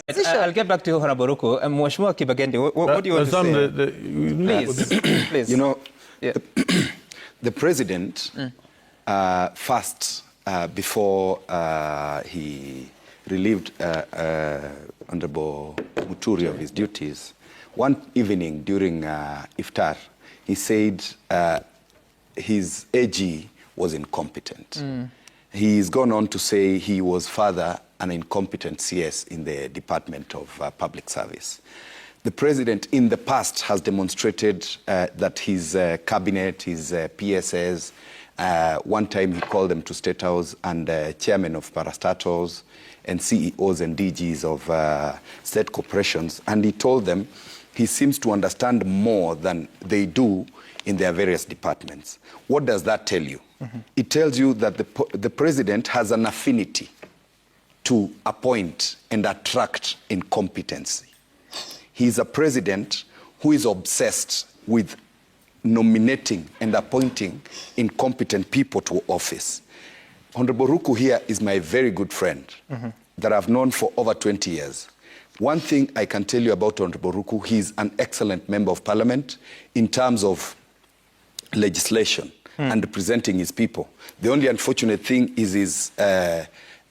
I'll get back to you, Honorable Ruto. Mheshimiwa Kibagendi, what do you want to say? Please. You know, the president, first, before he relieved Honorable Muturi of his duties, one evening during Iftar, he said his AG was incompetent. He's gone on to say he was further an incompetent CS in the Department of Public Service. The president in the past has demonstrated that his cabinet, his PSS, one time he called them to State House, and chairman of parastatals and CEOs and DGs of state corporations, and he told them he seems to understand more than they do in their various departments. What does that tell you? It tells you that the president has an affinity to appoint and attract incompetency. He is a president who is obsessed with nominating and appointing incompetent people to office. Honorable Ruto here is my very good friend that I've known for over 20 years. One thing I can tell you about Honorable Ruto, he's an excellent member of parliament in terms of legislation and representing his people. The only unfortunate thing is his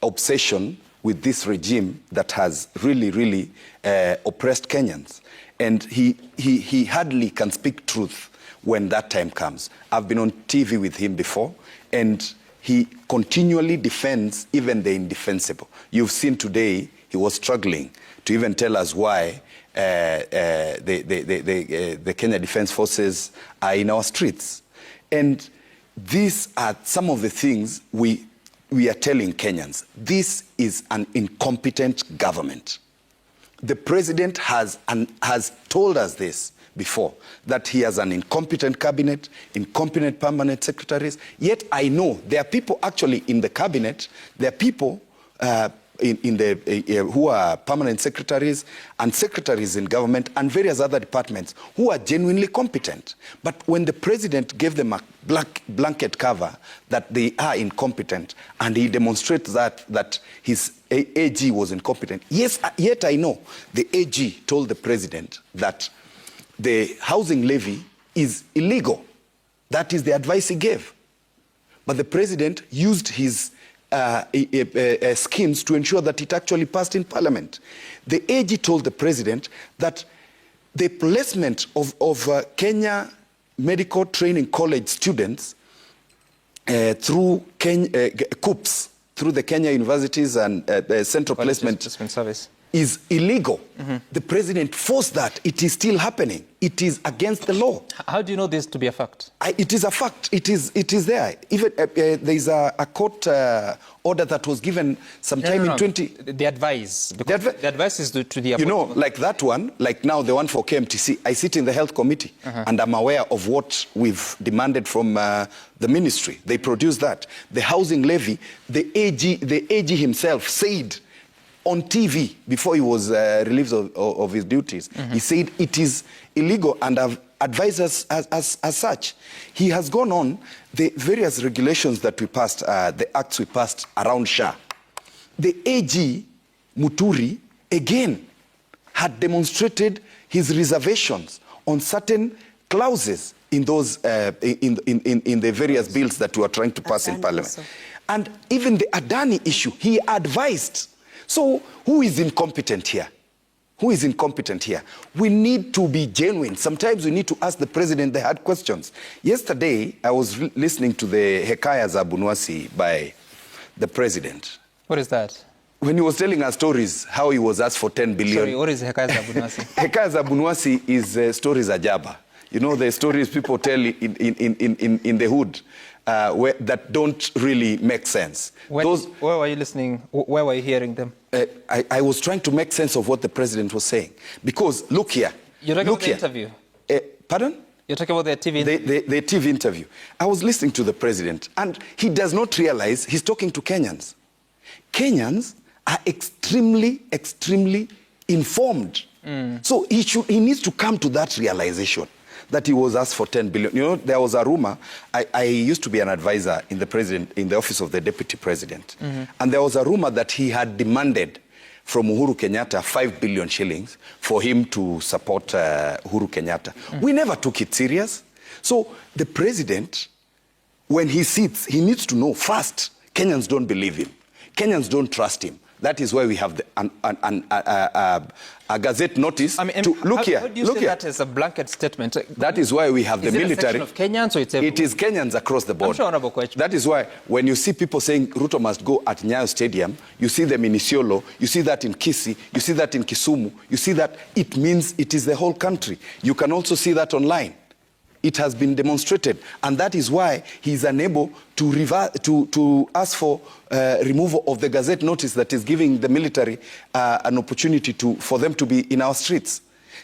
obsession with this regime that has really oppressed Kenyans. And he hardly can speak truth when that time comes. I've been on TV with him before, and he continually defends even the indefensible. You've seen today he was struggling to even tell us why the Kenya Defense Forces are in our streets. And these are some of the things we are telling Kenyans. This is an incompetent government. The president has told us this before, that he has an incompetent cabinet, incompetent permanent secretaries. Yet I know there are people actually in the cabinet, there are people who are permanent secretaries and secretaries in government and various other departments who are genuinely competent. But when the president gave them a blanket cover that they are incompetent, and he demonstrates that his AG was incompetent, yes, yet I know the AG told the president that the housing levy is illegal. That is the advice he gave. But the president used his schemes to ensure that it actually passed in parliament. The AG told the president that the placement of Kenya Medical Training College students through COOPs, through the Kenya Universities and Central Placement Service, is illegal. The president forced that. It is still happening. It is against the law. How do you know this to be a fact? It is a fact. It is there. Even there is a court order that was given sometime in 20... The advice. The advice is to the... You know, like that one, like now the one for KMTC, I sit in the health committee and I'm aware of what we've demanded from the ministry. They produced that. The housing levy, the AG himself said on TV before he was relieved of his duties, he said it is illegal and have advised us as such. He has gone on the various regulations that we passed, the acts we passed around SHA. The AG, Muturi, again, had demonstrated his reservations on certain clauses in those in the various bills that we were trying to pass in parliament. Also. And even the Adani issue, he advised. So who is incompetent here? Who is incompetent here? We need to be genuine. Sometimes we need to ask the president the hard questions. Yesterday, I was listening to the Hekaya za Bunwasi by the president. What is that? When he was telling us stories, how he was asked for 10 billion. Sorry, what is Hekaya za Bunwasi? Hekaya za Bunwasi is stories ajaba. You know, the stories people tell in the hood. That don't really make sense. Where were you listening? Where were you hearing them? I was trying to make sense of what the president was saying. Because, look here. You're talking about the interview? Pardon? You're talking about the TV interview? The TV interview. I was listening to the president, and he does not realize he's talking to Kenyans. Kenyans are extremely informed. So he needs to come to that realization, that he was asked for 10 billion. You know, there was a rumor. I used to be an advisor in the office of the deputy president. And there was a rumor that he had demanded from Uhuru Kenyatta 5 billion shillings for him to support Uhuru Kenyatta. We never took it serious. So the president, when he sits, he needs to know first, Kenyans don't believe him. Kenyans don't trust him. That is why we have a gazette notice. I mean, look here. How do you say that as a blanket statement? That is why we have the military. Is it a section of Kenyans or it's It is Kenyans across the board. That is why when you see people saying Ruto must go at Nyayo Stadium, you see them in Isiolo, you see that in Kisii, you see that in Kisumu, you see that it means it is the whole country. You can also see that online. It has been demonstrated, and that is why he is unable to ask for removal of the gazette notice that is giving the military an opportunity for them to be in our streets.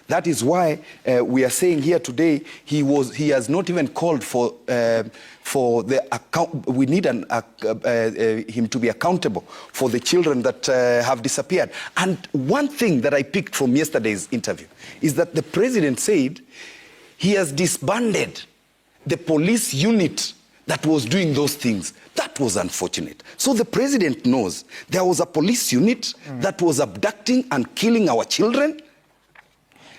That is why we are saying here today he has not even called for the account. We need him to be accountable for the children that have disappeared. And one thing that I picked from yesterday's interview is that the president said he has disbanded the police unit that was doing those things. That was unfortunate. So the president knows there was a police unit that was abducting and killing our children.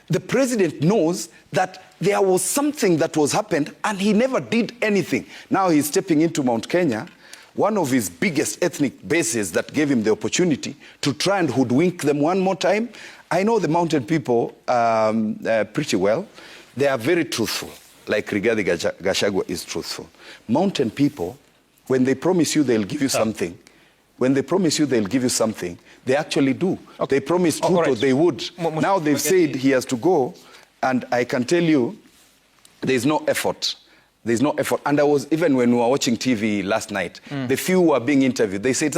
The president knows that there was something that was happened and he never did anything. Now he's stepping into Mount Kenya, one of his biggest ethnic bases that gave him the opportunity to try and hoodwink them one more time. I know the mountain people pretty well. They are very truthful, like Rigathi Gachagua is truthful. Mountain people, when they promise you they'll give you something, when they promise you they'll give you something, they actually do. Okay. They promised Ruto they would. Now they've said he has to go, and I can tell you there's no effort. There's no effort. And even when we were watching TV last night, the few who were being interviewed, they said,